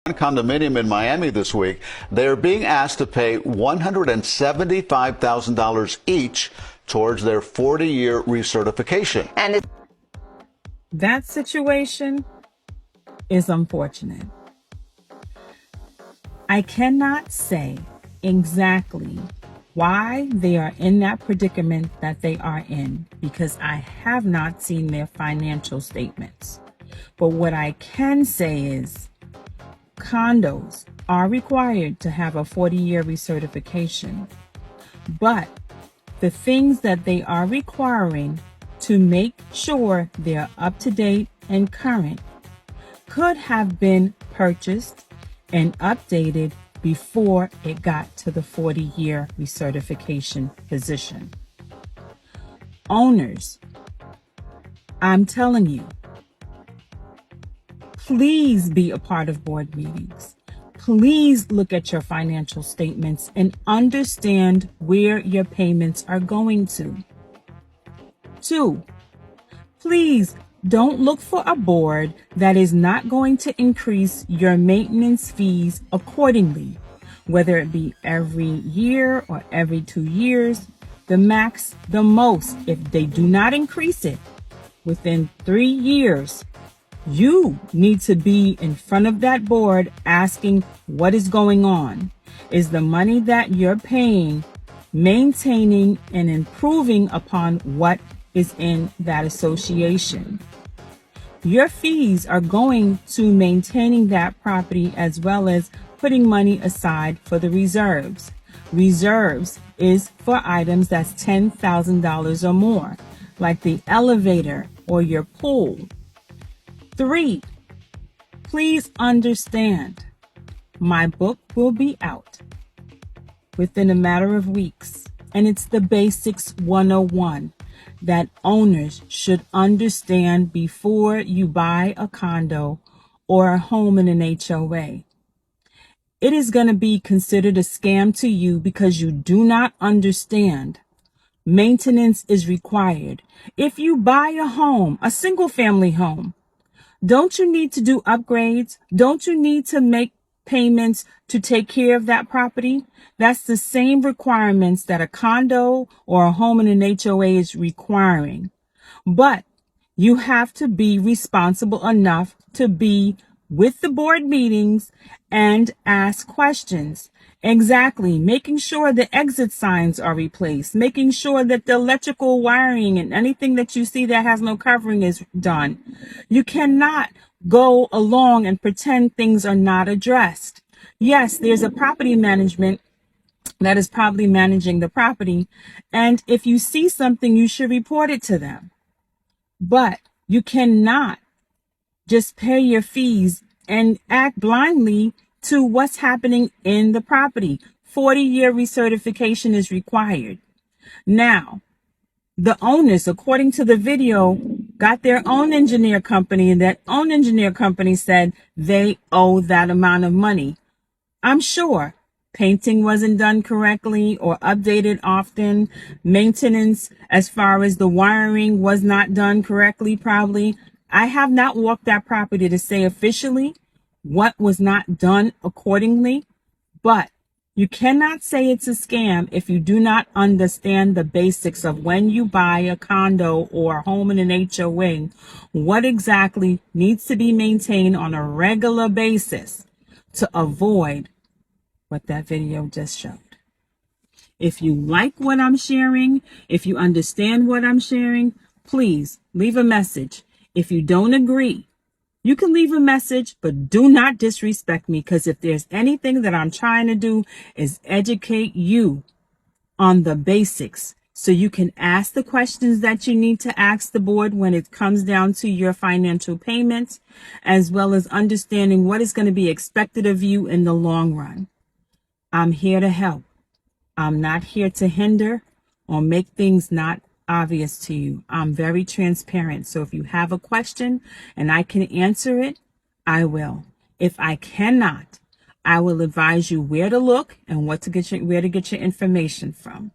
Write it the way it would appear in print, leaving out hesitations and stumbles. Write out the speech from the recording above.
Condominium in Miami this week. They're being asked to pay $175,000 each towards their 40-year recertification. And that situation is unfortunate. I cannot say exactly why they are in that predicament that they are in because I have not seen their financial statements. But what I can say is condos are required to have a 40-year recertification. But the things that they are requiring to make sure they're up to date and current could have been purchased and updated before it got to the 40-year recertification position. Owners, I'm telling you, please be a part of board meetings. Please look at your financial statements and understand where your payments are going to. 2, please don't look for a board that is not going to increase your maintenance fees accordingly, whether it be every year or every 2 years. The most, if they do not increase it within 3 years, you need to be in front of that board asking what is going on. Is the money that you're paying maintaining and improving upon what is in that association? Your fees are going to maintaining that property as well as putting money aside for the reserves. Reserves is for items that's $10,000 or more, like the elevator or your pool. 3, please understand, my book will be out within a matter of weeks, and it's the Basics 101 that owners should understand before you buy a condo or a home in an HOA. It is going to be considered a scam to you because you do not understand. Maintenance is required. If you buy a home, a single family home, don't you need to do upgrades? Don't you need to make payments to take care of that property? That's the same requirements that a condo or a home in an HOA is requiring. But you have to be responsible enough to be with the board meetings and ask questions. Exactly. Making sure the exit signs are replaced, making sure that the electrical wiring and anything that you see that has no covering is done. You cannot go along and pretend things are not addressed. Yes, there's a property management that is probably managing the property. And if you see something, you should report it to them. But you cannot just pay your fees and act blindly to what's happening in the property. 40-year recertification is required. Now, the owners, according to the video, got their own engineer company, and that own engineer company said they owe that amount of money. I'm sure painting wasn't done correctly or updated often. Maintenance, as far as the wiring, was not done correctly, probably. I have not walked that property to say officially what was not done accordingly, but you cannot say it's a scam if you do not understand the basics of when you buy a condo or a home in an HOA, what exactly needs to be maintained on a regular basis to avoid what that video just showed. If you like what I'm sharing, if you understand what I'm sharing, please leave a message. If you don't agree, you can leave a message, but do not disrespect me, because if there's anything that I'm trying to do is educate you on the basics so you can ask the questions that you need to ask the board when it comes down to your financial payments, as well as understanding what is going to be expected of you in the long run. I'm here to help. I'm not here to hinder or make things not obvious to you. I'm very transparent. So if you have a question and I can answer it, I will. If I cannot, I will advise you where to look and where to get your information from.